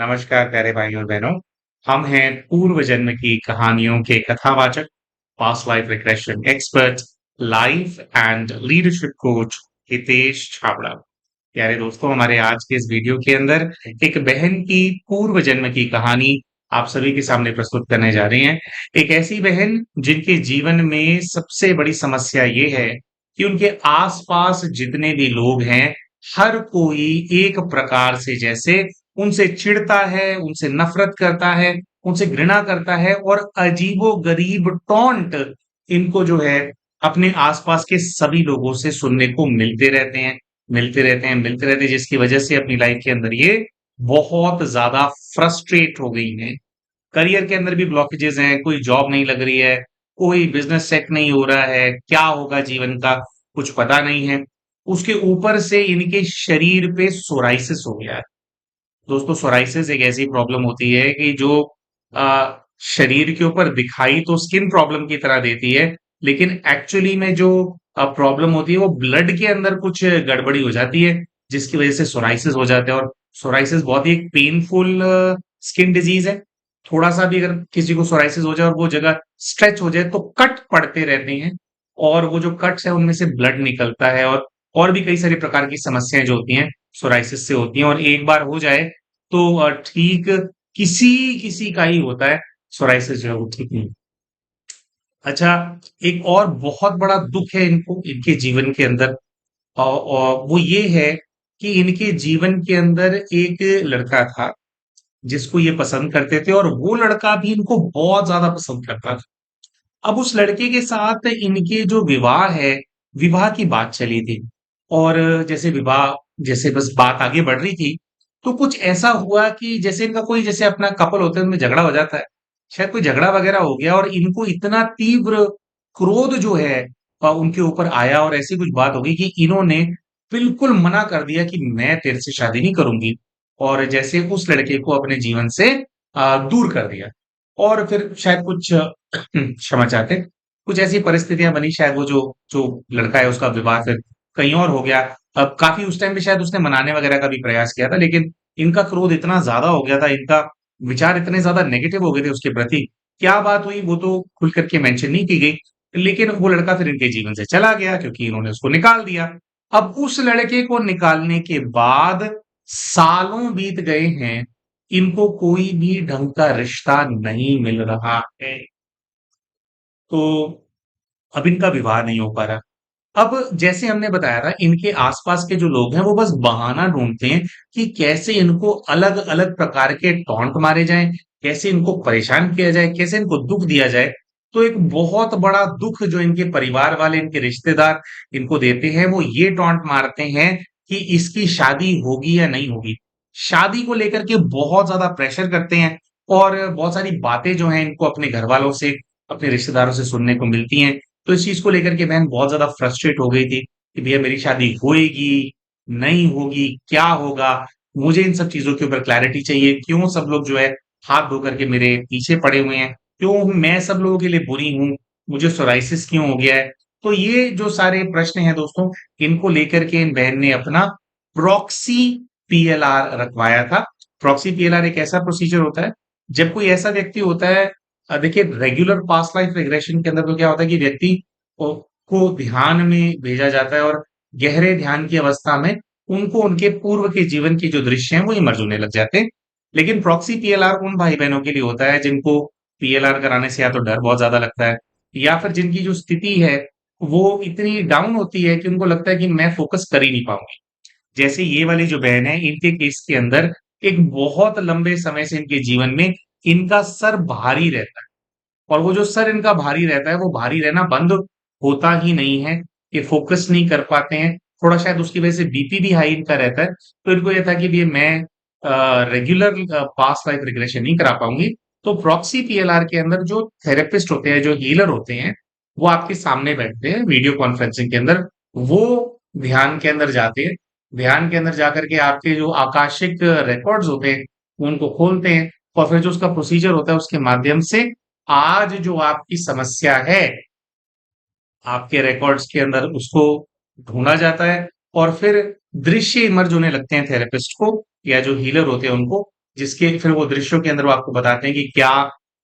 नमस्कार प्यारे भाई और बहनों। हम हैं पूर्व जन्म की कहानियों के कथावाचक, past life regression expert, life and leadership coach Hitesh Chhabra. प्यारे दोस्तों, हमारे आज के इस वीडियो के अंदर एक बहन की पूर्व जन्म की कहानी आप सभी के सामने प्रस्तुत करने जा रहे हैं। एक ऐसी बहन जिनके जीवन में सबसे बड़ी समस्या ये है कि उनके आसपास जितने भी लोग हैं, हर कोई एक प्रकार से जैसे उनसे चिढ़ता है, उनसे नफरत करता है, उनसे घृणा करता है और अजीबो-गरीब टॉन्ट इनको जो है अपने आसपास के सभी लोगों से सुनने को मिलते रहते हैं, मिलते रहते हैं, जिसकी वजह से अपनी लाइफ के अंदर ये बहुत ज़्यादा फ्रस्ट्रेट हो गई हैं। करियर के अंदर भी ब्लॉकेजेस हैं, कोई जॉब नहीं लग रही है, कोई बिज़नेस सेट नहीं हो रहा है, क्या होगा जीवन का कुछ पता नहीं है। उसके ऊपर से इनके शरीर पे सोराइसिस हो गया है। दोस्तों, सोराइसिस एक ऐसी प्रॉब्लम होती है कि जो शरीर के ऊपर दिखाई तो स्किन प्रॉब्लम की तरह देती है, लेकिन एक्चुअली में जो प्रॉब्लम होती है वो ब्लड के अंदर कुछ गड़बड़ी हो जाती है, जिसकी वजह से सोराइसिस हो जाता है। और सोराइसिस बहुत ही एक पेनफुल स्किन डिजीज है। थोड़ा सा भी अगर किसी को सोराइसिस हो जाए और वो जगह स्ट्रेच हो जाए तो कट पड़ते रहते हैं, और वो जो कट्स है उनमें से ब्लड निकलता है, और भी कई सारी प्रकार की समस्याएं जो होती हैं सोराइसिस से होती हैं। और एक बार हो जाए तो ठीक किसी किसी का ही होता है, सोराइसिस जो है वो ठीक नहीं। अच्छा, एक और बहुत बड़ा दुख है इनको इनके जीवन के अंदर, और वो ये है कि इनके जीवन के अंदर एक लड़का था जिसको ये पसंद करते थे, और वो लड़का भी इनको बहुत ज्यादा पसंद करता था। अब उस लड़के के साथ इनके जो विवाह है, विवाह की बात चली थी, और जैसे विवाह, जैसे बस बात आगे बढ़ रही थी, तो कुछ ऐसा हुआ कि जैसे इनका कोई जैसे अपना कपल होता है उनमें झगड़ा हो जाता है। शायद कोई झगड़ा वगैरह हो गया और इनको इतना तीव्र क्रोध जो है उनके ऊपर आया, और ऐसी कुछ बात हो गई कि इन्होंने बिल्कुल मना कर दिया कि मैं तेरे से शादी नहीं करूंगी, और जैसे उस लड़के को अपने जीवन से दूर कर दिया। और फिर शायद कुछ क्षमा चाहते, कुछ ऐसी परिस्थितियां बनी, शायद वो जो जो लड़का है उसका विवाह फिर कहीं और हो गया। अब काफी उस टाइम पे शायद उसने मनाने वगैरह का भी प्रयास किया था, लेकिन इनका क्रोध इतना ज्यादा हो गया था, इनका विचार इतने ज्यादा नेगेटिव हो गए थे उसके प्रति। क्या बात हुई वो तो खुल करके मेंशन नहीं की गई, लेकिन वो लड़का फिर इनके जीवन से चला गया क्योंकि इन्होंने उसको निकाल दिया। अब उस लड़के को निकालने के बाद सालों बीत गए हैं, इनको कोई भी ढंग का रिश्ता नहीं मिल रहा है। तो अब इनका विवाह नहीं हो पा रहा। अब जैसे हमने बताया था, इनके आसपास के जो लोग हैं वो बस बहाना ढूंढते हैं कि कैसे इनको अलग अलग प्रकार के टॉन्ट मारे जाएं, कैसे इनको परेशान किया जाए, कैसे इनको दुख दिया जाए। तो एक बहुत बड़ा दुख जो इनके परिवार वाले, इनके रिश्तेदार इनको देते हैं, वो ये टॉन्ट मारते हैं कि इसकी शादी होगी या नहीं होगी। शादी को लेकर के बहुत ज्यादा प्रेशर करते हैं, और बहुत सारी बातें जो हैं इनको अपने घर वालों से, अपने रिश्तेदारों से सुनने को मिलती हैं। तो इस चीज को लेकर के बहन बहुत ज्यादा फ्रस्ट्रेट हो गई थी कि भैया मेरी शादी होएगी, नहीं होगी, क्या होगा। मुझे इन सब चीजों के ऊपर क्लैरिटी चाहिए। क्यों सब लोग जो है हाथ धो करके मेरे पीछे पड़े हुए हैं, क्यों मैं सब लोगों के लिए बुरी हूं, मुझे सोराइसिस क्यों हो गया है। तो ये जो सारे प्रश्न हैं दोस्तों, इनको लेकर के इन बहन ने अपना प्रॉक्सी पीएलआर रखवाया था। प्रॉक्सी पीएलआर एक ऐसा प्रोसीजर होता है जब कोई ऐसा व्यक्ति होता है, देखिए रेगुलर पास्ट लाइफ रिग्रेशन के अंदर तो क्या होता है कि व्यक्ति को ध्यान में भेजा जाता है, और गहरे ध्यान की अवस्था में उनको उनके पूर्व के जीवन के जो दृश्य हैं वो इमर्ज होने लग जाते हैं। लेकिन प्रॉक्सी पीएलआर उन भाई बहनों के लिए होता है जिनको पीएलआर कराने से या तो डर बहुत ज्यादा लगता है, या फिर जिनकी जो स्थिति है वो इतनी डाउन होती है कि उनको लगता है कि मैं फोकस कर ही नहीं पाऊंगी। जैसे ये वाली जो बहन है, इनके केस के अंदर एक बहुत लंबे समय से इनके जीवन में इनका सर भारी रहता है, और वो जो सर इनका भारी रहता है वो भारी रहना बंद होता ही नहीं है। ये फोकस नहीं कर पाते हैं, थोड़ा शायद उसकी वजह से बीपी भी हाई इनका रहता है। तो इनको ये था कि भी मैं रेगुलर पास्ट लाइफ रिग्रेशन नहीं करा पाऊंगी। तो प्रॉक्सी पीएलआर के अंदर जो थेरेपिस्ट होते हैं, जो हीलर होते हैं, वो आपके सामने बैठते हैं वीडियो कॉन्फ्रेंसिंग के अंदर। वो ध्यान के अंदर जाते हैं, ध्यान के अंदर जाकर के आपके जो आकाशिक रिकॉर्ड्स होते हैं उनको खोलते हैं, और फिर जो उसका प्रोसीजर होता है उसके माध्यम से आज जो आपकी समस्या है, आपके रिकॉर्ड्स के अंदर उसको ढूंढा जाता है, और फिर दृश्य इमर्ज होने लगते हैं थेरेपिस्ट को या जो हीलर होते हैं उनको, जिसके फिर वो दृश्यों के अंदर वो आपको बताते हैं कि क्या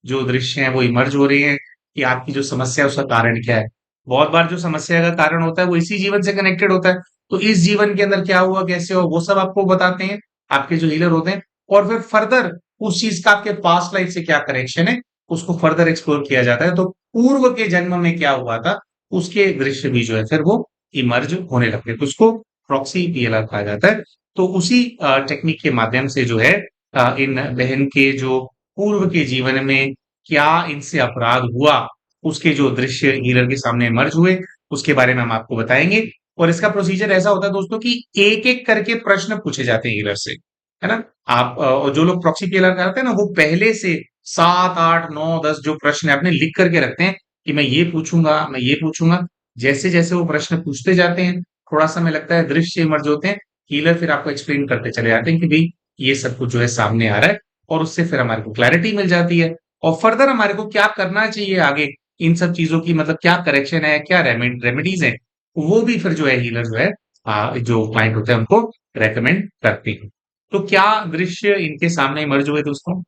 जो दृश्य हैं वो इमर्ज हो रहे हैं, कि आपकी जो समस्या है उसका कारण क्या है। बहुत बार जो समस्या का कारण होता है वो इसी जीवन से कनेक्टेड होता है। तो इस जीवन के अंदर क्या हुआ, कैसे हुआ, वो सब आपको बताते हैं आपके जो हीलर होते हैं। और फिर फर्दर उस चीज का आपके पास्ट लाइफ से क्या कनेक्शन है, उसको फर्दर एक्सप्लोर किया जाता है। तो पूर्व के जन्म में क्या हुआ था, उसके दृश्य भी जो है फिर वो इमर्ज होने लगते हैं। तो उसको प्रॉक्सी पीएलआर कहा जाता है। तो उसी टेक्निक के माध्यम से जो है इन बहन के जो पूर्व के जीवन में क्या इनसे अपराध हुआ, उसके जो दृश्य हीलर के सामने इमर्ज हुए, उसके बारे में हम आपको बताएंगे। और इसका प्रोसीजर ऐसा होता है दोस्तों कि एक एक करके प्रश्न पूछे जाते हैं हीलर से, है ना। आप और जो लोग प्रॉक्सी पीएलआर करते हैं ना, वो पहले से 7 8 9 10 जो प्रश्न है अपने लिख करके रखते हैं कि मैं ये पूछूंगा, मैं ये पूछूंगा। जैसे जैसे वो प्रश्न पूछते जाते हैं, थोड़ा समय लगता है, दृश्य इमर्ज होते हैं, हीलर फिर आपको एक्सप्लेन करते चले जाते हैं कि भाई ये सब कुछ जो है सामने आ रहा है। और उससे फिर हमारे को क्लैरिटी मिल जाती है। और फर्दर हमारे को क्या करना चाहिए आगे, इन सब चीजों की मतलब क्या करेक्शन है, क्या रेमेडीज है, वो भी फिर जो है हीलर जो है जो क्लाइंट होते हैं उनको रेकमेंड करते हैं। तो क्या दृश्य इनके सामने इमर्ज हुए दोस्तों,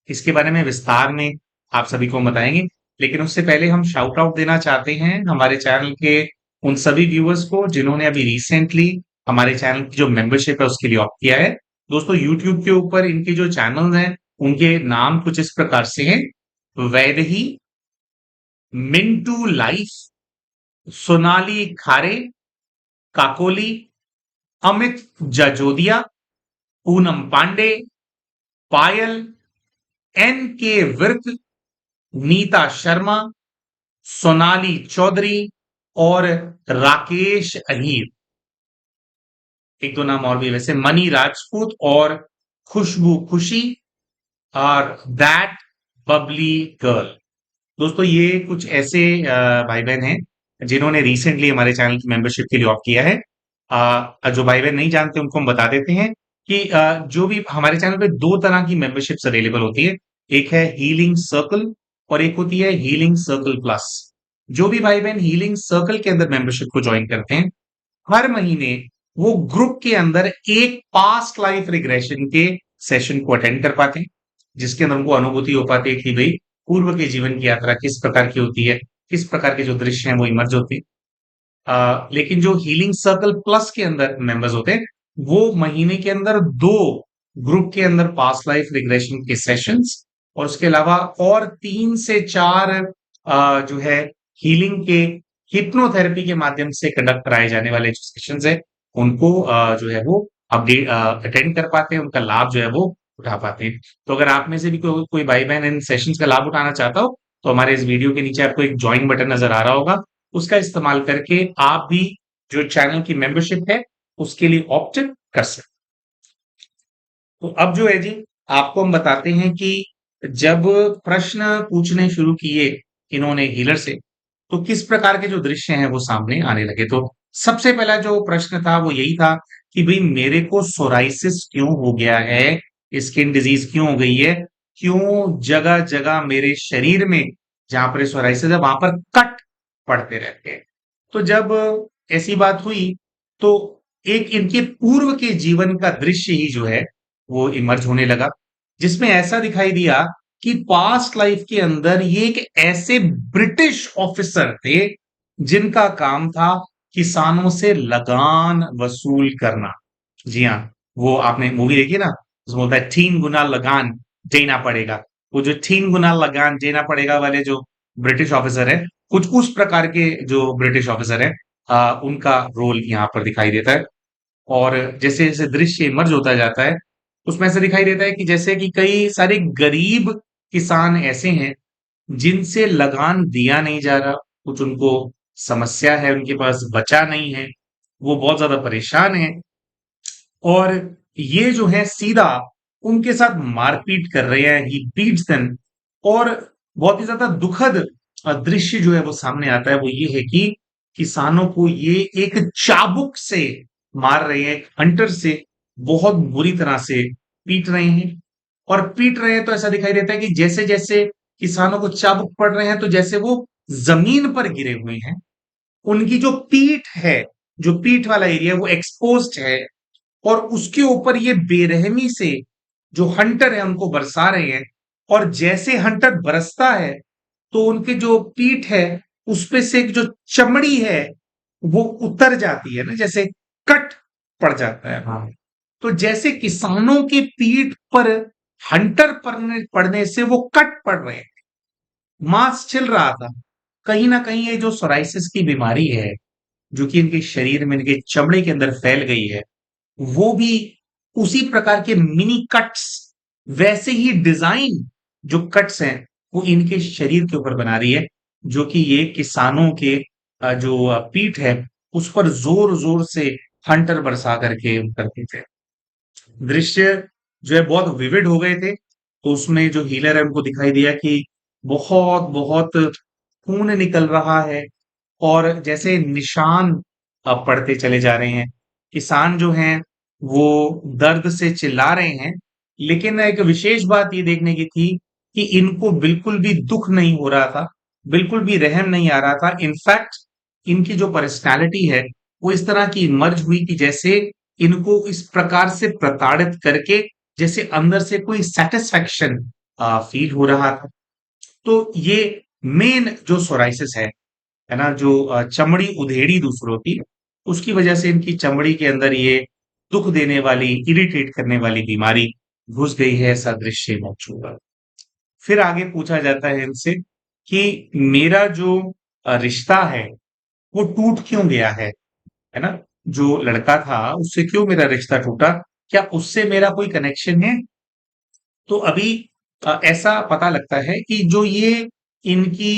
इसके बारे में विस्तार में आप सभी को हम बताएंगे। लेकिन उससे पहले हम शाउट आउट देना चाहते हैं हमारे चैनल के उन सभी व्यूअर्स को जिन्होंने अभी रिसेंटली हमारे चैनल की जो मेंबरशिप है उसके लिए ऑप्ट किया है। दोस्तों यूट्यूब के ऊपर इनके जो चैनल हैं उनके नाम कुछ इस प्रकार से हैं: वैदही, मिंटू लाइफ, सोनाली खारे, काकोली, अमित जजोदिया, पूनम पांडे, पायल, एन के विर्क, नीता शर्मा, सोनाली चौधरी और राकेश अहीर। एक दो नाम और भी वैसे, मनी राजपूत और खुशबू खुशी और दैट बबली गर्ल। दोस्तों ये कुछ ऐसे भाई बहन हैं जिन्होंने रिसेंटली हमारे चैनल की मेंबरशिप के लिए ऑप्ट किया है। जो भाई बहन नहीं जानते उनको हम बता देते हैं कि जो भी हमारे चैनल पे दो तरह की मेंबरशिप्स अवेलेबल होती है। एक है हीलिंग सर्कल और एक होती है हीलिंग सर्कल प्लस। जो भी भाई बहन हीलिंग सर्कल के अंदर मेंबरशिप को ज्वाइन करते हैं, हर महीने वो ग्रुप के अंदर एक पास्ट लाइफ रिग्रेशन के सेशन को अटेंड कर पाते हैं, जिसके अंदर उनको अनुभूति हो पाती है कि भाई पूर्व के जीवन की यात्रा किस प्रकार की होती है, किस प्रकार के जो दृश्य हैं वो इमर्ज होते हैं। लेकिन जो हीलिंग सर्कल प्लस के अंदर मेंबर्स होते हैं, वो महीने के अंदर दो ग्रुप के अंदर पास्ट लाइफ रिग्रेशन के सेशंस और उसके अलावा और 3 से 4 जो है हीलिंग के हिप्नोथेरेपी के माध्यम से कंडक्ट कराए जाने वाले जो सेशंस है उनको जो है वो अपडेट अटेंड कर पाते हैं, उनका लाभ जो है वो उठा पाते हैं। तो अगर आप में से भी कोई भाई बहन इन सेशंस का लाभ उठाना चाहता हो, तो हमारे इस वीडियो के नीचे आपको एक ज्वाइन बटन नजर आ रहा होगा, उसका इस्तेमाल करके आप भी जो चैनल की मेंबरशिप है उसके लिए ऑप्ट कर सकते। तो अब जो है जी, आपको हम बताते हैं कि जब प्रश्न पूछने शुरू किए इन्होंने हीलर से, तो किस प्रकार के जो दृश्य हैं वो सामने आने लगे। तो सबसे पहला जो प्रश्न था वो यही था कि भाई मेरे को सोराइसिस क्यों हो गया है, स्किन डिजीज क्यों हो गई है, क्यों जगह जगह मेरे शरीर में जहां पर सोराइसिस है वहां पर कट पड़ते रहते हैं। तो जब ऐसी बात हुई तो एक इनके पूर्व के जीवन का दृश्य ही जो है वो इमर्ज होने लगा, जिसमें ऐसा दिखाई दिया कि पास्ट लाइफ के अंदर ये एक ऐसे ब्रिटिश ऑफिसर थे जिनका काम था किसानों से लगान वसूल करना। जी हाँ, वो आपने मूवी देखी ना, उसमें बोलता है 3 गुना लगान देना पड़ेगा। वो जो 3 गुना लगान देना पड़ेगा वाले जो ब्रिटिश ऑफिसर है, कुछ उस प्रकार के जो ब्रिटिश ऑफिसर है, उनका रोल यहाँ पर दिखाई देता है। और जैसे जैसे दृश्य इमर्ज होता जाता है, उसमें ऐसा दिखाई देता है कि जैसे कि कई सारे गरीब किसान ऐसे हैं जिनसे लगान दिया नहीं जा रहा, कुछ उनको समस्या है, उनके पास बचा नहीं है, वो बहुत ज्यादा परेशान है। और ये जो है सीधा उनके साथ मारपीट कर रहे हैं, ही बीट्स देम। और बहुत ही ज्यादा दुखद दृश्य जो है वो सामने आता है, वो ये है कि किसानों को ये एक चाबुक से मार रहे हैं, हंटर से बहुत बुरी तरह से पीट रहे हैं। और पीट रहे हैं तो ऐसा दिखाई देता है कि जैसे जैसे किसानों को चाबुक पड़ रहे हैं तो जैसे वो जमीन पर गिरे हुए हैं, उनकी जो पीठ है, जो पीठ वाला एरिया वो एक्सपोज्ड है, और उसके ऊपर ये बेरहमी से जो हंटर है उनको बरसा रहे हैं, और जैसे हंटर बरसता है तो उनके जो पीठ है उस पे से एक जो चमड़ी है वो उतर जाती है ना, जैसे कट पड़ जाता है। हाँ, तो जैसे किसानों के पीठ पर हंटर पड़ने पड़ने से वो कट पड़ रहे हैं, मांस छिल रहा था। कहीं ना कहीं ये जो सोराइसिस की बीमारी है जो कि इनके शरीर में, इनके चमड़े के अंदर फैल गई है, वो भी उसी प्रकार के मिनी कट्स, वैसे ही डिजाइन जो कट्स हैं वो इनके शरीर के ऊपर बना रही है, जो कि ये किसानों के जो पीठ है उस पर जोर जोर से हंटर बरसा करके करते थे। दृश्य जो है बहुत विविड हो गए थे। तो उसमें जो हीलर है उनको दिखाई दिया कि बहुत बहुत खून निकल रहा है, और जैसे निशान पड़ते चले जा रहे हैं। किसान जो हैं वो दर्द से चिल्ला रहे हैं, लेकिन एक विशेष बात ये देखने की थी कि इनको बिल्कुल भी दुख नहीं हो रहा था, बिल्कुल भी रहम नहीं आ रहा था। इनफैक्ट इनकी जो पर्सनालिटी है वो इस तरह की इमर्ज हुई कि जैसे इनको इस प्रकार से प्रताड़ित करके जैसे अंदर से कोई सेटिस्फेक्शन फील हो रहा था। तो ये मेन जो सोराइसिस है ना, जो चमड़ी उधेड़ी दूसरों की, उसकी वजह से इनकी चमड़ी के अंदर ये दुख देने वाली, इरिटेट करने वाली बीमारी घुस गई है, ऐसा दृश्य मौजूद है। फिर आगे पूछा जाता है इनसे कि मेरा जो रिश्ता है वो टूट क्यों गया है ना? जो लड़का था उससे क्यों मेरा रिश्ता टूटा? क्या उससे मेरा कोई कनेक्शन है? तो अभी ऐसा पता लगता है कि जो ये इनकी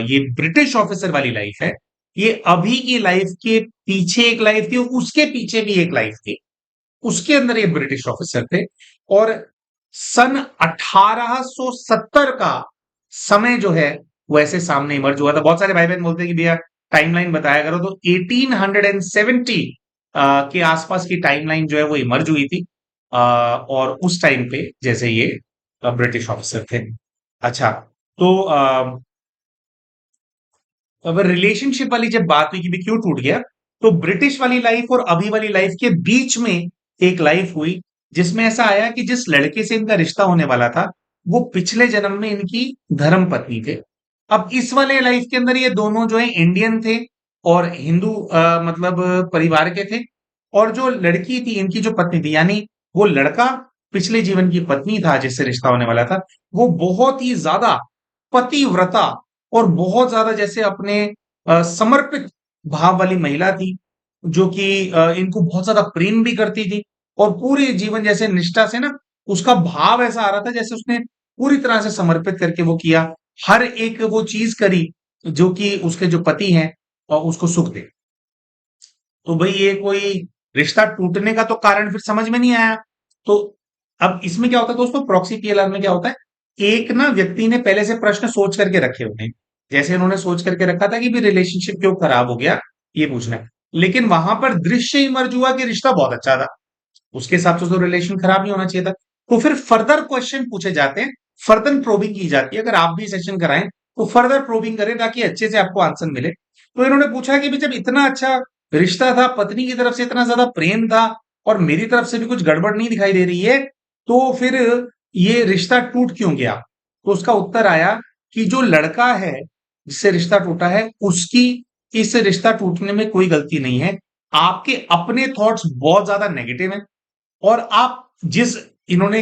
ये ब्रिटिश ऑफिसर वाली लाइफ है, ये अभी की लाइफ के पीछे एक लाइफ थी, उसके पीछे भी एक लाइफ थी। उसके अंदर ये ब्रिटिश ऑफिसर थे, और सन 1870 का समय जो है वो ऐसे सामने इमर्ज हुआ था। बहुत सारे भाई बहन बोलते हैं कि भैया टाइमलाइन बताया करो, तो 1870 के आसपास की टाइमलाइन जो है वो इमर्ज हुई थी। और उस टाइम पे जैसे ये ब्रिटिश ऑफिसर थे। अच्छा, तो अगर रिलेशनशिप वाली जब बात हुई कि भी क्यों टूट गया, तो ब्रिटिश वाली लाइफ और अभी वाली लाइफ के बीच में एक लाइफ हुई जिसमें ऐसा आया कि जिस लड़के से इनका रिश्ता होने वाला था वो पिछले जन्म में इनकी धर्म पत्नी थे। अब इस वाले लाइफ के अंदर ये दोनों जो है इंडियन थे और हिंदू मतलब परिवार के थे। और जो लड़की थी इनकी जो पत्नी थी, यानी वो लड़का पिछले जीवन की पत्नी था जिससे रिश्ता होने वाला था, वो बहुत ही ज्यादा पतिव्रता और बहुत ज्यादा जैसे अपने समर्पित भाव वाली महिला थी, जो कि इनको बहुत ज्यादा प्रेम भी करती थी। और पूरे जीवन जैसे निष्ठा से ना, उसका भाव ऐसा आ रहा था जैसे उसने पूरी तरह से समर्पित करके वो किया, हर एक वो चीज करी जो कि उसके जो पति हैं और उसको सुख दे। तो भाई ये कोई रिश्ता टूटने का तो कारण फिर समझ में नहीं आया। तो अब इसमें क्या होता है दोस्तों, प्रॉक्सी पीएलआर में क्या होता है, एक ना व्यक्ति ने पहले से प्रश्न सोच करके रखे होते हैं। जैसे इन्होंने सोच करके रखा था कि भी रिलेशनशिप क्यों खराब हो गया, ये पूछना है। लेकिन वहां पर दृश्य इमर्ज हुआ कि रिश्ता बहुत अच्छा था, उसके हिसाब से तो रिलेशन खराब नहीं होना चाहिए था। तो फिर फर्दर क्वेश्चन पूछे जाते हैं, फर्दर प्रोबिंग की जाती है। अगर आप भी सेशन कराएं तो फर्दर प्रोबिंग करें ताकि अच्छे से आपको आंसर मिले। तो इन्होंने पूछा कि भी जब इतना अच्छा रिश्ता था, पत्नी की तरफ से इतना ज्यादा प्रेम था और मेरी तरफ से भी कुछ गड़बड़ नहीं दिखाई दे रही है, तो फिर ये रिश्ता टूट क्यों गया? तो उसका उत्तर आया कि जो लड़का है जिससे रिश्ता टूटा है उसकी इस रिश्ता टूटने में कोई गलती नहीं है। आपके अपने थॉट्स बहुत ज्यादा नेगेटिव हैं, और आप जिस इन्होंने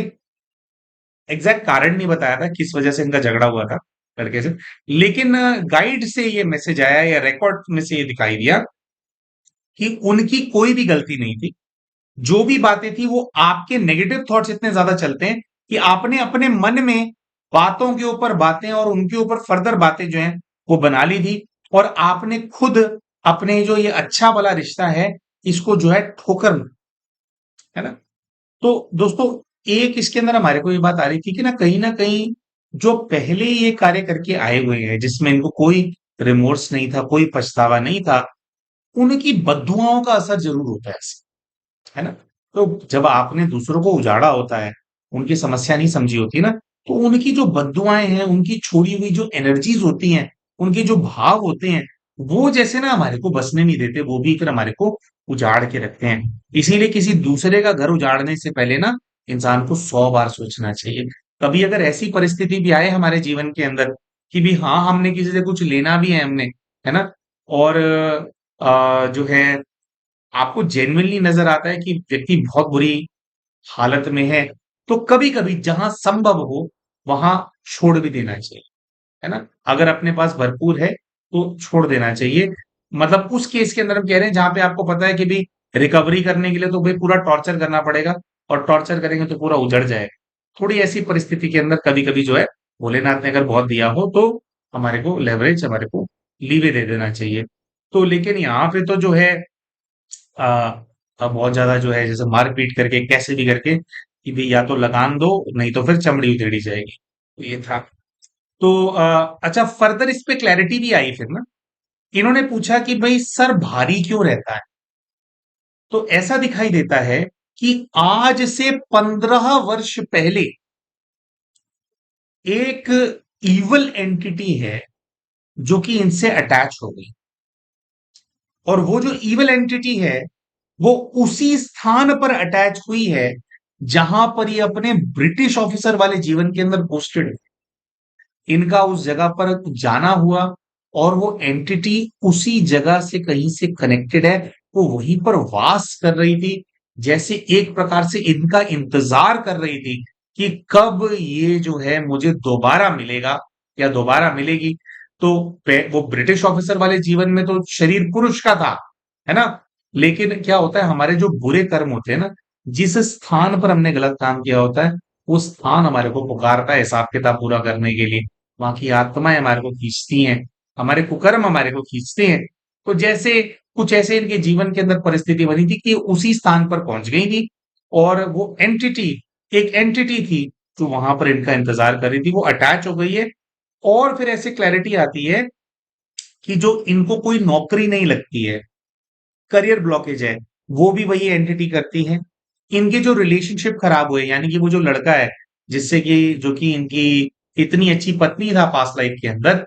एग्जैक्ट कारण नहीं बताया था किस वजह से इनका झगड़ा हुआ था लड़के से, लेकिन गाइड से ये मैसेज आया या रिकॉर्ड में से ये दिखाई दिया कि उनकी कोई भी गलती नहीं थी। जो भी बातें थी वो आपके नेगेटिव थॉट्स इतने ज्यादा चलते हैं कि आपने अपने मन में बातों के ऊपर बातें और उनके ऊपर फर्दर बातें जो हैं वो बना ली थी, और आपने खुद अपने जो ये अच्छा वाला रिश्ता है इसको जो है ठोकर मारी, है ना? तो दोस्तों, एक इसके अंदर हमारे को ये बात आ रही थी कि ना कहीं जो पहले ये कार्य करके आए हुए हैं जिसमें इनको कोई रिमोर्स नहीं था, कोई पछतावा नहीं था, उनकी बद्दुआओं का असर जरूर होता है ना? तो जब आपने दूसरों को उजाड़ा होता है, उनकी समस्या नहीं समझी होती ना, तो उनकी जो बद्दुआएं हैं, उनकी छोड़ी हुई जो एनर्जीज होती हैं, उनके जो भाव होते हैं, वो जैसे ना हमारे को बसने नहीं देते, वो भी फिर हमारे को उजाड़ के रखते हैं। इसीलिए किसी दूसरे का घर उजाड़ने से पहले ना इंसान को 100 बार सोचना चाहिए। कभी अगर ऐसी परिस्थिति भी आए हमारे जीवन के अंदर कि भी हाँ, हमने किसी से कुछ लेना भी है हमने, है ना? और जो है आपको जेन्युइनली नज़र आता है कि व्यक्ति बहुत बुरी हालत में है, तो कभी-कभी जहाँ संभव हो, वहाँ छोड़ भी देना चाहिए। है ना? अगर अपने पास भरपूर है, तो छोड़ देना चाहिए। मतलब उस केस के अंदर हम कह रहे हैं जहाँ पे आपको पता है कि भई रिकवरी करने के लिए तो भई पूरा टॉर्चर करना पड़ेगा और टॉर्चर करेंगे तो पूरा उजड़ जाएगा। थोड़ी ऐसी परिस्थिति के अंदर कभी-कभी जो है भोलेनाथ ने अगर बहुत दिया हो तो हमारे को लेवरेज हमारे को लीवे दे देना चाहिए। तो लेकिन यहाँ पे तो जो है अ बहुत ज़्यादा जो है जैसे मार-पीट करके कैसे भी करके कि भई या तो लगान दो नहीं तो फिर चमड़ी उधेड़ी जाएगी। तो ये था। तो अच्छा फर्दर इस पे क्लैरिटी भी आई फिर ना। इन्होंने पूछा कि भई सर भारी क्यों रहता है? तो ऐसा दिखाई देता है कि आज से 15 वर्ष पहले एक इविल एंटिटी है जो कि इनसे अटैच हो गई और वो जो इविल एंटिटी है वो उसी स्थान पर अटैच हुई है जहां पर ये अपने ब्रिटिश ऑफिसर वाले जीवन के अंदर पोस्टेड है। इनका उस जगह पर जाना हुआ और वो एंटिटी उसी जगह से कहीं से कनेक्टेड है। वो वहीं पर वास कर रही थी। जैसे एक प्रकार से इनका इंतजार कर रही थी कि कब ये जो है मुझे दोबारा मिलेगा या दोबारा मिलेगी। तो वो ब्रिटिश ऑफिसर वाले जीवन में तो शरीर पुरुष का था, है ना? लेकिन क्या होता है हमारे जो बुरे कर्म होते हैं ना, जिस स्थान पर हमने गलत काम किया होता है, वो स्थान हमारे को पुकारता है हिसाब किताब पूरा करने के लिए। वहाँ की आत्माएँ हमारे को खींचती हैं, हमारे कुकर्म हमारे को खींचते हैं। तो जैसे कुछ ऐसे इनके जीवन के अंदर परिस्थिति बनी थी कि उसी स्थान पर पहुँच गई थी और वो एंटिटी एक एंटिटी थी जो वहाँ पर इनका इंतज़ार कर रही थी, वो अटैच हो गई है और फिर ऐसे क्लैरिटी आती है कि जो इनको कोई नौकरी नहीं लगती है, करियर ब्लॉकेज है, वो भी वही एंटिटी करती है। इनके जो रिलेशनशिप खराब हुए, यानी कि वो जो लड़का है, जिससे कि जो कि इनकी इतनी अच्छी पत्नी था पास्ट लाइफ के अंदर,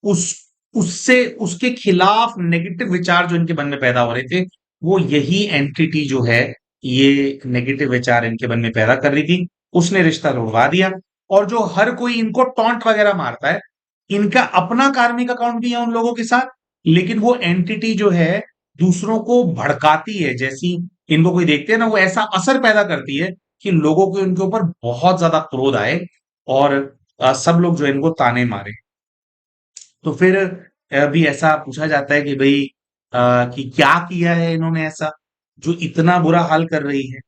उस उससे उसके खिलाफ नेगेटिव विचार जो इनके मन में पैदा हो रहे थे, वो यही एंटिटी जो है, ये नेगेटिव विचार इनके मन में पैदा कर रही थी। उसने रिश्ता तोड़वा दिया और जो हर कोई इनको टॉन्ट वगैरह मारता है, इनका अपना कार्मिक अकाउंट भी है उन लोगों के साथ, लेकिन वो एंटिटी जो है दूसरों को भड़काती है। जैसी इनको कोई देखते हैं ना वो ऐसा असर पैदा करती है कि लोगों को इनके ऊपर बहुत ज्यादा क्रोध आए और सब लोग जो है इनको ताने मारे। तो फिर अभी ऐसा पूछा जाता है कि भाई कि क्या किया है इन्होंने ऐसा जो इतना बुरा हाल कर रही है।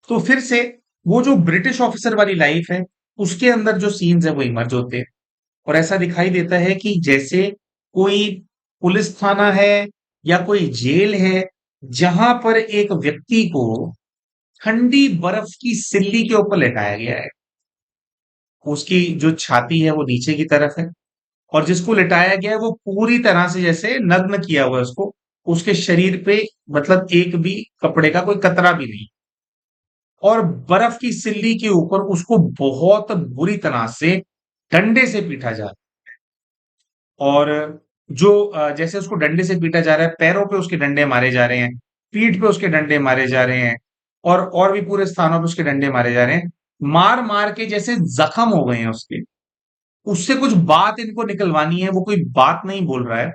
तो फिर से वो जो ब्रिटिश ऑफिसर वाली लाइफ है उसके अंदर जो सीन्स है वो इमर्ज होते हैं और ऐसा दिखाई देता है कि जैसे कोई पुलिस थाना है या कोई जेल है जहां पर एक व्यक्ति को ठंडी बर्फ की सिल्ली के ऊपर लेटाया गया है। उसकी जो छाती है वो नीचे की तरफ है और जिसको लिटाया गया है वो पूरी तरह से जैसे नग्न किया हुआ है उसको। उसके शरीर पे मतलब एक भी कपड़े का कोई कतरा भी नहीं और बर्फ की सिल्ली के ऊपर उसको बहुत बुरी तरह से डंडे से पीटा जा रहा है। और जो जैसे उसको डंडे से पीटा जा रहा है, पैरों पे उसके डंडे मारे जा रहे हैं, पीठ पे उसके डंडे मारे जा रहे हैं और भी पूरे स्थानों पे उसके डंडे मारे जा रहे हैं। मार-मार के जैसे जख्म हो गए हैं उसके। उससे कुछ बात इनको निकलवानी है, वो कोई बात नहीं बोल रहा है।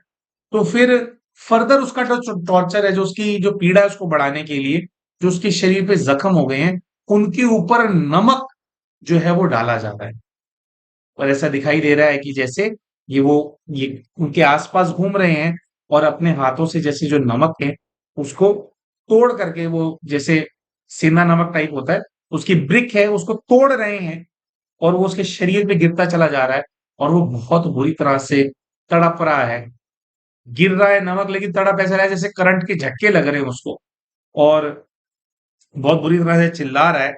तो फिर फर्दर उसका जो टॉर्चर है, जो उसकी जो पीड़ा है उसको बढ़ाने के लिए, जो उसके शरीर पे जख्म हो गए हैं, उनके ऊपर नमक जो है वो डाला जाता है। और ऐसा दिखाई दे रहा है कि जैसे ये उनके आस-पास घूम रहे हैं और अपने हाथों से जैसे जो नमक है, उसको तोड़ करके वो जैसे सेंधा नमक टाइप होता है, उसकी ब्रिक है उसको तोड़ रहे हैं और वो उसके शरीर पे गिरता चला जा रहा है और वो बहुत बुरी तरह से तड़प रहा है। गिर रहा है नमक लेकिन तड़प ऐसा रहा है जैसे करंट के झटके लग रहे हैं उसको और बहुत बुरी तरह से चिल्ला रहा है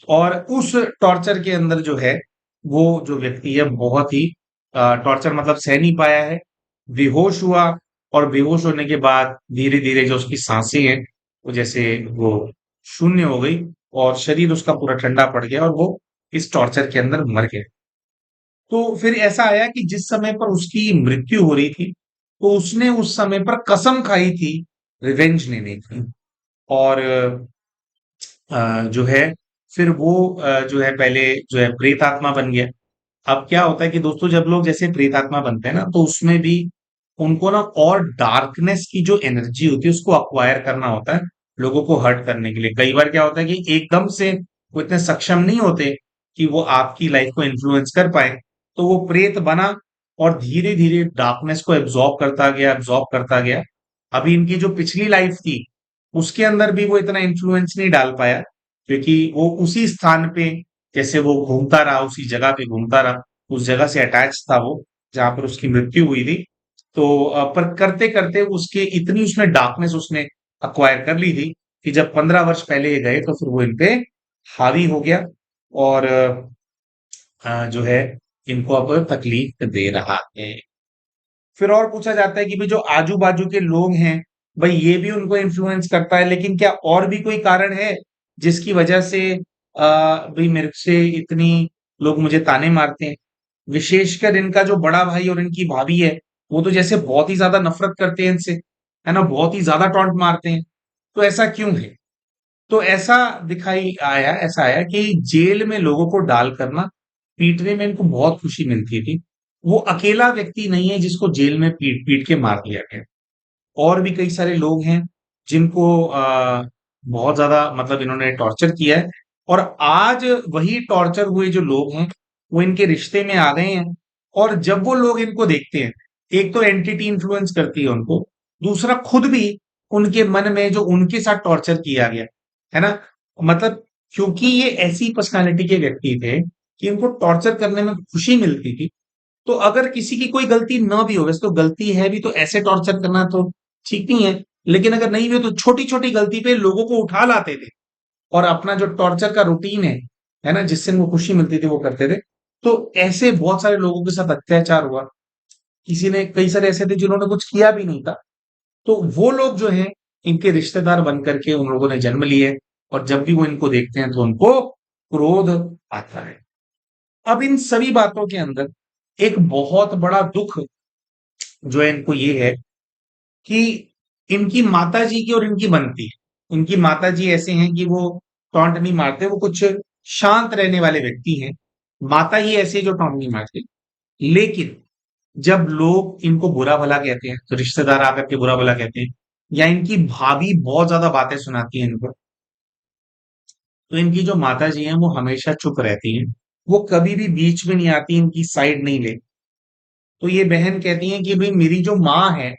और उस टॉर्चर के अंदर जो है, वो जो व्यक्ति है बहुत ही टॉर्चर मतलब सह नहीं पाया है, बेहोश हुआ और बेहोश होने के बाद धीरे-धीरे जो उसकी साँसें हैं, वो जैसे वो शून्य हो गई और शरीर उसका पूरा ठंडा पड़ गया और वो इस टॉर्चर के अंदर मर गया। तो फिर ऐसा आया कि जिस समय पर उसकी मृत्यु हो रही थी, तो उसने उस समय पर कसम खाई थी रिवेंज लेने की और जो है फिर वो जो है पहले जो है प्रेत आत्मा बन गया। अब क्या होता है कि दोस्तों जब लोग जैसे प्रेत आत्मा बनते हैं ना तो उसमें भी उनको ना और डार्कनेस की जो एनर्जी होती है उसको अक्वायर करना होता है लोगों को हर्ट करने के लिए। कई बार क्या होता है कि एकदम से वो इतने सक्षम नहीं होते कि वो आपकी लाइफ को इन्फ्लुएंस कर पाए, तो वो प्रेत बना और धीरे धीरे डार्कनेस को एब्जॉर्ब करता गया। अभी इनकी जो पिछली लाइफ थी उसके अंदर भी वो इतना इन्फ्लुएंस नहीं डाल पाया, क्योंकि वो उसी स्थान पे जैसे वो घूमता रहा, उसी जगह पे घूमता रहा, उस जगह से अटैच था वो जहां पर उसकी मृत्यु हुई थी। तो पर करते करते उसके इतनी उसमें डार्कनेस उसने अक्वायर कर ली थी कि जब 15 वर्ष पहले ये गए तो फिर वो इन पे हावी हो गया और जो है इनको अब तकलीफ दे रहा है। फिर और पूछा जाता है कि भाई जो आजू बाजू के लोग हैं, भाई ये भी उनको इन्फ्लुएंस करता है, लेकिन क्या और भी कोई कारण है जिसकी वजह से भाई मेरे से इतनी लोग मुझे ताने मारते हैं। विशेषकर इनका जो बड़ा भाई और इनकी भाभी है, वो तो जैसे बहुत ही ज्यादा नफरत करते हैं इनसे, है ना, बहुत ही ज्यादा टॉन्ट मारते हैं। तो ऐसा क्यों है? तो ऐसा आया कि जेल में लोगों को डाल करना पीटने में इनको बहुत खुशी मिलती थी। वो अकेला व्यक्ति नहीं है जिसको जेल में पीट पीट के मार दिया गया। और भी कई सारे लोग हैं जिनको बहुत ज्यादा मतलब इन्होंने टॉर्चर किया है। और आज वही टॉर्चर हुए जो लोग हैं वो इनके रिश्ते में आ गए हैं। और जब वो लोग इनको देखते हैं, एक तो एंटिटी इन्फ्लुएंस करती है उनको, दूसरा खुद भी उनके मन में जो उनके साथ टॉर्चर किया गया है ना, मतलब क्योंकि ये ऐसी पर्सनालिटी के व्यक्ति थे कि उनको टॉर्चर करने में खुशी मिलती थी। तो अगर किसी की कोई गलती ना भी हो, वैसे तो गलती है भी तो ऐसे टॉर्चर करना तो ठीक नहीं है, लेकिन अगर नहीं भी हो तो छोटी छोटी गलती पे लोगों को उठा लाते थे और अपना जो टॉर्चर का रूटीन है ना, जिससे उनको खुशी मिलती थी वो करते थे। तो ऐसे बहुत सारे लोगों के साथ अत्याचार हुआ। किसी ने कई सारे ऐसे थे जिन्होंने कुछ किया भी नहीं था, तो वो लोग जो हैं इनके रिश्तेदार बन करके उन लोगों ने जन्म लिए। और जब भी वो इनको देखते हैं तो उनको क्रोध आता है। अब इन सभी बातों के अंदर एक बहुत बड़ा दुख जो है इनको ये है कि इनकी माताजी की और इनकी बनती है। इनकी माताजी ऐसे हैं कि वो टॉन्ट नहीं मारते, वो कुछ शांत रहने वाले व्यक्ति हैं। माता ही ऐसे हैं जो टॉन्ट नहीं मारते। लेकिन जब लोग इनको बुरा भला कहते हैं, तो रिश्तेदार आकर के बुरा भला कहते हैं, या इनकी भाभी बहुत ज्यादा बातें सुनाती है इनको, तो इनकी जो माता जी हैं वो हमेशा चुप रहती हैं। वो कभी भी बीच में नहीं आती, इनकी साइड नहीं लेती। तो ये बहन कहती हैं कि भाई मेरी जो माँ है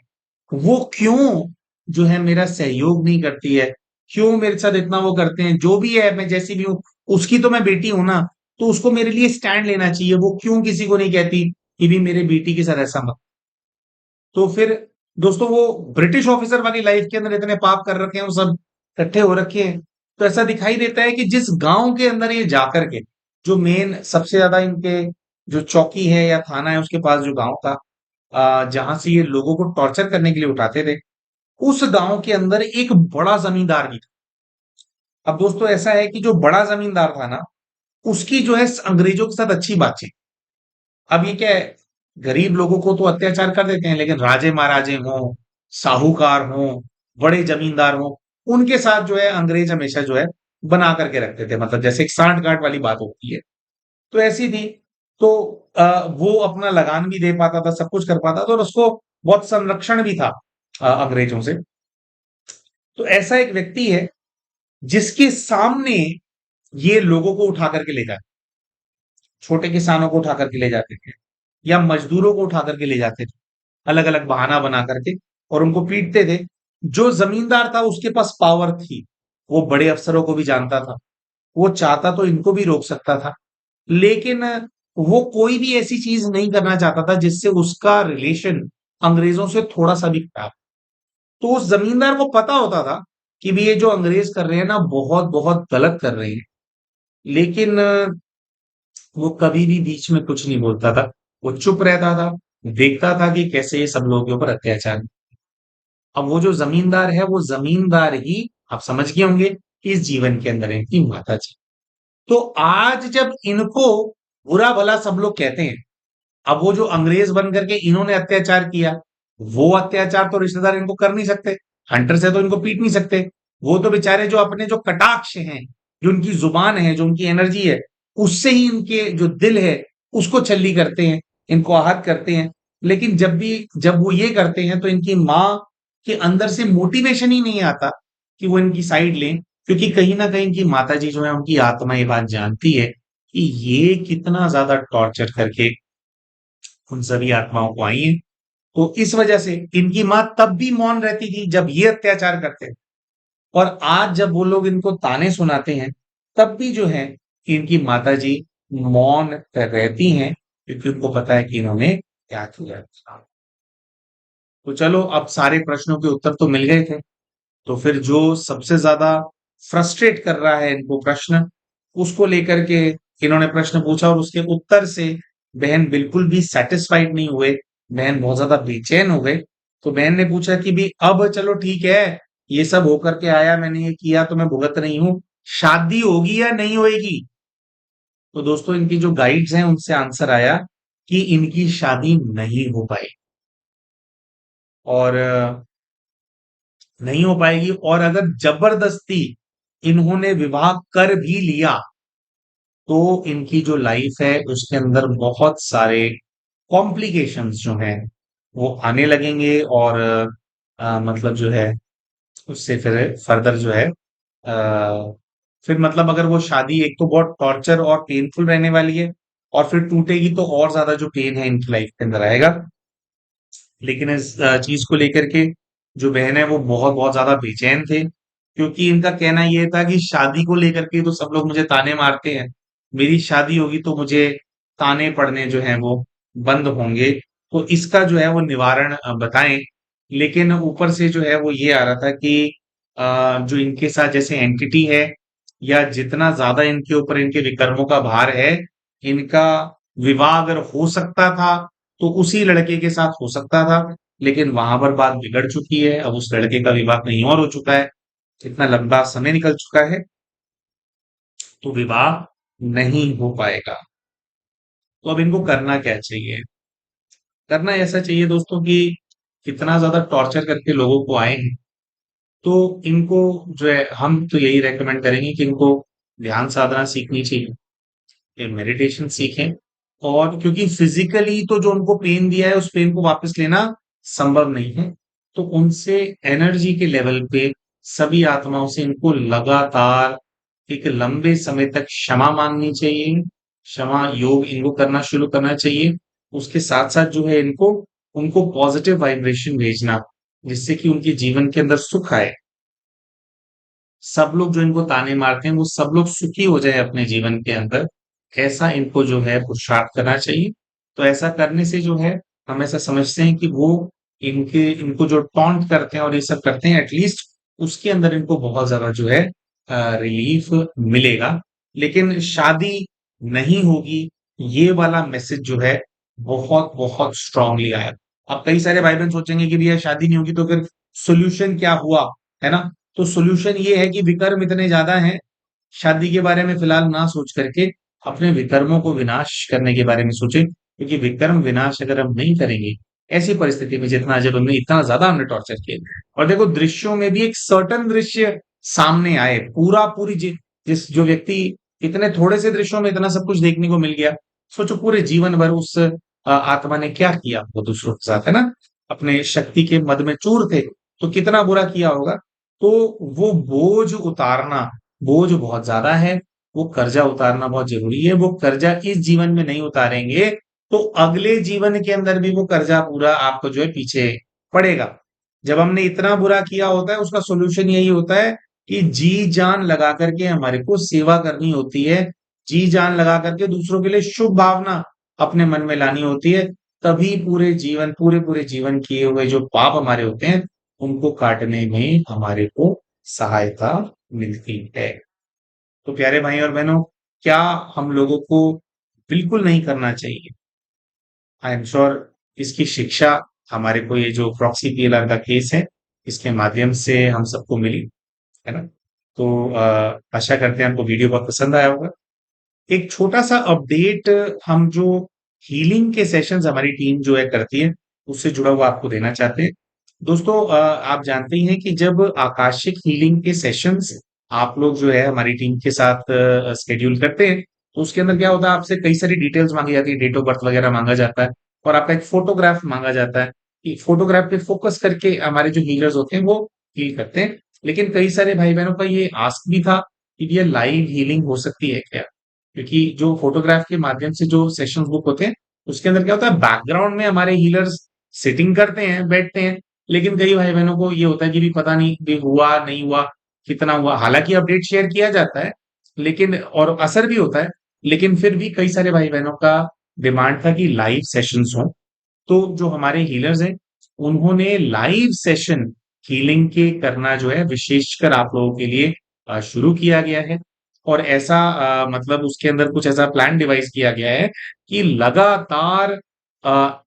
वो क्यों जो है मेरा सहयोग नहीं करती है, क्यों मेरे साथ इतना वो करते हैं, जो भी है मैं जैसी भी हूँ उसकी तो मैं बेटी हूं ना, तो उसको मेरे लिए स्टैंड लेना चाहिए। वो क्यों किसी को नहीं कहती कि भी मेरे बेटी के साथ ऐसा मत। तो फिर दोस्तों वो ब्रिटिश ऑफिसर वाली लाइफ के अंदर इतने पाप कर रखे हैं, वो सब इकट्ठे हो रखे हैं। तो ऐसा दिखाई देता है कि जिस गांव के अंदर ये जाकर के, जो मेन सबसे ज्यादा इनके जो चौकी है या थाना है उसके पास जो गांव था, जहां से ये लोगों को टॉर्चर करने के लिए उठाते थे, उस गांव के अंदर एक बड़ा जमींदार भी था। अब दोस्तों ऐसा है कि जो बड़ा जमींदार था ना, उसकी जो है अंग्रेजों के साथ अच्छी बातचीत। अब ये क्या है, गरीब लोगों को तो अत्याचार कर देते हैं, लेकिन राजे महाराजे हों, साहूकार हों, बड़े जमींदार हों, उनके साथ जो है अंग्रेज हमेशा जो है बना करके रखते थे, मतलब जैसे एक सांठ गांठ वाली बात होती है, तो ऐसी थी। तो वो अपना लगान भी दे पाता था, सब कुछ कर पाता था, और उसको बहुत संरक्षण भी था अंग्रेजों से। तो ऐसा एक व्यक्ति है जिसके सामने ये लोगों को उठा करके ले जाते, छोटे किसानों को उठा करके ले जाते थे, या मजदूरों को उठा करके ले जाते थे, अलग अलग बहाना बना करके, और उनको पीटते थे। जो जमींदार था उसके पास पावर थी, वो बड़े अफसरों को भी जानता था, वो चाहता तो इनको भी रोक सकता था, लेकिन वो कोई भी ऐसी चीज नहीं करना चाहता था जिससे उसका रिलेशन अंग्रेजों से थोड़ा सा भी खराब। तो उस जमींदार को पता होता था कि भी ये जो अंग्रेज कर रहे हैं ना बहुत बहुत गलत कर रहे हैं, लेकिन वो कभी भी बीच में कुछ नहीं बोलता था। वो चुप रहता था, देखता था कि कैसे ये सब लोगों के ऊपर अत्याचार। अब वो जो जमींदार है वो जमींदार ही आप समझ गए होंगे इस जीवन के अंदर इनकी माता जी। तो आज जब इनको बुरा भला सब लोग कहते हैं, अब वो जो अंग्रेज बन करके इन्होंने अत्याचार किया, वो अत्याचार तो रिश्तेदार इनको कर नहीं सकते, हंटर से तो इनको पीट नहीं सकते। वो तो बेचारे जो अपने जो कटाक्ष हैं जो उनकी जुबान है, जो उनकी एनर्जी है, उससे ही इनके जो दिल है, उसको छल्ली करते हैं, इनको आहत करते हैं। लेकिन जब वो ये करते हैं तो इनकी माँ के अंदर से मोटिवेशन ही नहीं आता कि वो इनकी साइड लें, क्योंकि कहीं न कहीं इनकी माताजी जो है, उनकी आत्मा ये बात जानती है कि ये कितना ज़्यादा टॉर्चर करके उन सभी आत्माओं को आई हैं। तो इस वजह से इनकी माँ तब भी मौन रहती थी जब ये अत्याचार करते थे, और आज जब वो लोग इनको ताने सुनाते हैं, तब भी जो है इनकी माताजी मौन रहती हैं, क्योंकि उनको पता है कि इन्होंने क्या किया था। तो चलो, अब सारे प्रश्नों के उत्तर तो मिल गए थे। तो फिर जो सबसे ज्यादा फ्रस्ट्रेट कर रहा है इनको प्रश्न, उसको लेकर के इन्होंने प्रश्न पूछा, और उसके उत्तर से बहन बिल्कुल भी सेटिस्फाइड नहीं हुए। बहन बहुत ज्यादा बेचैन हो गए। तो बहन ने पूछा कि भी अब चलो ठीक है, ये सब होकर के आया, मैंने ये किया तो मैं भुगत रही हूँ, शादी होगी या नहीं होगी? तो दोस्तों, इनकी जो गाइड्स हैं उनसे आंसर आया कि इनकी शादी नहीं हो पाई, और नहीं हो पाएगी। और अगर जबरदस्ती इन्होंने विवाह कर भी लिया, तो इनकी जो लाइफ है उसके अंदर बहुत सारे कॉम्प्लिकेशंस जो हैं वो आने लगेंगे, और मतलब जो है उससे फिर फर्दर जो है फिर मतलब अगर वो शादी, एक तो बहुत टॉर्चर और पेनफुल रहने वाली है, और फिर टूटेगी तो और ज्यादा जो पेन है इनकी लाइफ के अंदर आएगा। लेकिन इस चीज को लेकर के जो बहन है वो बहुत बहुत ज्यादा बेचैन थे, क्योंकि इनका कहना ये था कि शादी को लेकर के तो सब लोग मुझे ताने मारते हैं, मेरी शादी होगी तो मुझे ताने पड़ने जो हैं वो बंद होंगे। तो इसका जो है वो निवारण बताएं। लेकिन ऊपर से जो है वो ये आ रहा था कि जो इनके साथ जैसे एंटिटी है, या जितना ज्यादा इनके ऊपर इनके विकर्मों का भार है, इनका विवाह अगर हो सकता था तो उसी लड़के के साथ हो सकता था। लेकिन वहां पर बात बिगड़ चुकी है, अब उस लड़के का विवाह कहीं और हो चुका है, इतना लंबा समय निकल चुका है, तो विवाह नहीं हो पाएगा। तो अब इनको करना क्या चाहिए? करना ऐसा चाहिए दोस्तों कि कितना ज्यादा टॉर्चर करके लोगों को आए हैं, तो इनको जो है हम तो यही रेकमेंड करेंगे कि इनको ध्यान साधना सीखनी चाहिए, ये मेडिटेशन सीखें। और क्योंकि फिजिकली तो जो उनको पेन दिया है, उस पेन को वापस लेना संभव नहीं है, तो उनसे एनर्जी के लेवल पे सभी आत्माओं से इनको लगातार एक लंबे समय तक क्षमा मांगनी चाहिए, क्षमा योग इनको करना शुरू करना चाहिए। उसके साथ साथ जो है इनको उनको पॉजिटिव वाइब्रेशन भेजना, जिससे कि उनके जीवन के अंदर सुख आए। सब लोग जो इनको ताने मारते हैं वो सब लोग सुखी हो जाए अपने जीवन के अंदर, ऐसा इनको जो है पुरुषार्थ करना चाहिए। तो ऐसा करने से जो है हम ऐसा समझते हैं कि वो इनको जो टॉन्ट करते हैं और ये सब करते हैं, एटलीस्ट उसके अंदर इनको बहुत ज्यादा जो है रिलीफ मिलेगा। लेकिन शादी नहीं होगी, ये वाला मैसेज जो है बहुत बहुत स्ट्रांगली आया। अब कई सारे भाई बहन सोचेंगे कि भैया शादी नहीं होगी तो फिर सोल्यूशन क्या हुआ, है ना? तो सॉल्यूशन ये है कि विकर्म इतने ज्यादा हैं, शादी के बारे में फिलहाल ना सोच करके अपने विकर्मों को विनाश करने के बारे में सोचें, क्योंकि विकर्म विनाश अगर हम नहीं करेंगे ऐसी परिस्थिति में, जितना जब हमने इतना ज्यादा हमने टॉर्चर किया, और देखो दृश्यों में भी एक सर्टन दृश्य सामने आए, पूरा पूरी जिस जो व्यक्ति, इतने थोड़े से दृश्यों में इतना सब कुछ देखने को मिल गया, सोचो पूरे जीवन भर उस आत्मा ने क्या किया वो दूसरों के साथ, है ना? अपने शक्ति के मद में चूर थे, तो कितना बुरा किया होगा। तो वो बोझ उतारना, बोझ बहुत ज्यादा है, वो कर्जा उतारना बहुत जरूरी है। वो कर्जा इस जीवन में नहीं उतारेंगे तो अगले जीवन के अंदर भी वो कर्जा पूरा आपको जो है पीछे पड़ेगा। जब हमने इतना बुरा किया होता है, उसका सोल्यूशन यही होता है कि जी जान लगा करके हमारे को सेवा करनी होती है, जी जान लगा करके दूसरों के लिए शुभ भावना अपने मन में लानी होती है। तभी पूरे जीवन, पूरे पूरे जीवन किए हुए जो पाप हमारे होते हैं, उनको काटने में हमारे को सहायता मिलती है। तो प्यारे भाई और बहनों, क्या हम लोगों को बिल्कुल नहीं करना चाहिए? आई एम श्योर इसकी शिक्षा हमारे को, ये जो प्रॉक्सी पीएलआर का केस है, इसके माध्यम से हम सबको मिली, है ना? तो आशा करते हैं आपको वीडियो बहुत पसंद आया होगा। एक छोटा सा अपडेट, हम जो हीलिंग के सेशंस हमारी टीम जो है करती है, उससे जुड़ा हुआ आपको देना चाहते हैं। दोस्तों, आप जानते ही हैं कि जब आकाशिक हीलिंग के सेशंस आप लोग जो है हमारी टीम के साथ शेड्यूल करते हैं, तो उसके अंदर क्या होता है, आपसे कई सारी डिटेल्स मांगी जाती है, डेट ऑफ बर्थ वगैरह मांगा जाता है और आपका एक फोटोग्राफ मांगा जाता है कि फोटोग्राफ पे फोकस करके हमारे जो हीलर्स होते हैं वो हील करते हैं। लेकिन कई सारे भाई बहनों का ये आस्क भी था कि ये लाइव हीलिंग हो सकती है क्या? क्योंकि जो फोटोग्राफ के माध्यम से जो सेशंस बुक होते हैं, उसके अंदर क्या होता है, बैकग्राउंड में हमारे हीलर्स सिटिंग करते हैं, बैठते हैं, लेकिन कई भाई बहनों को ये होता है कि भी पता नहीं भी हुआ नहीं हुआ, कितना हुआ। हालांकि अपडेट शेयर किया जाता है, लेकिन और असर भी होता है, लेकिन फिर भी कई सारे भाई बहनों का डिमांड था कि लाइव सेशंस हो। तो जो हमारे हीलर्स हैं, उन्होंने लाइव सेशन हीलिंग के करना जो है विशेषकर आप लोगों के लिए शुरू किया गया है। और ऐसा मतलब उसके अंदर कुछ ऐसा प्लान डिवाइस किया गया है कि लगातार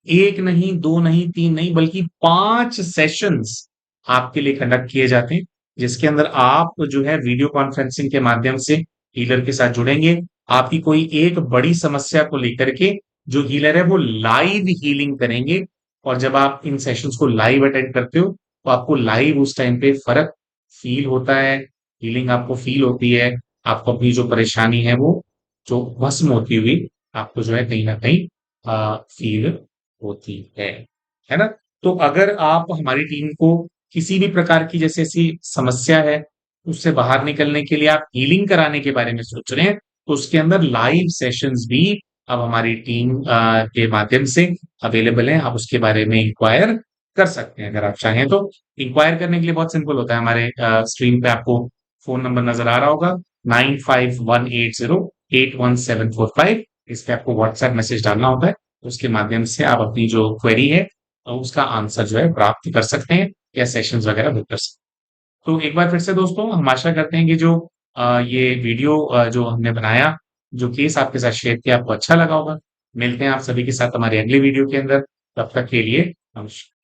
एक नहीं, दो नहीं, तीन नहीं, बल्कि 5 सेशंस आपके लिए कंडक्ट किए जाते हैं, जिसके अंदर आप जो है वीडियो कॉन्फ्रेंसिंग के माध्यम से हीलर के साथ जुड़ेंगे। आपकी कोई एक बड़ी समस्या को लेकर के जो हीलर है वो लाइव हीलिंग करेंगे। और जब आप इन सेशंस को लाइव अटेंड करते हो, तो आपको लाइव उस टाइम पे फर्क फील होता है, हीलिंग आपको फील होती है, आपको अपनी जो परेशानी है वो जो भस्म होती हुई आपको जो है कहीं ना कहीं फील होती है ना? तो अगर आप हमारी टीम को किसी भी प्रकार की जैसे ऐसी समस्या है, उससे बाहर निकलने के लिए आप हीलिंग कराने के बारे में सोच रहे हैं, तो उसके अंदर लाइव सेशंस भी अब हमारी टीम के माध्यम से अवेलेबल है। आप उसके बारे में इंक्वायर कर सकते हैं अगर आप चाहें तो। इंक्वायर करने के लिए बहुत सिंपल होता है, हमारे स्क्रीन पे आपको फोन नंबर नजर आ रहा होगा, 9518081745। इस पे आपको व्हाट्सएप मैसेज डालना होता है, उसके माध्यम से आप अपनी जो क्वेरी है उसका आंसर जो है प्राप्त कर सकते हैं या सेशंस वगैरह बुक कर सकते हैं। तो एक बार फिर से दोस्तों हम आशा करते हैं कि जो ये वीडियो जो हमने बनाया, जो केस आपके साथ शेयर किया, आपको अच्छा लगा होगा। मिलते हैं आप सभी के साथ हमारे अगले वीडियो के अंदर। तब तक के लिए नमस्कार।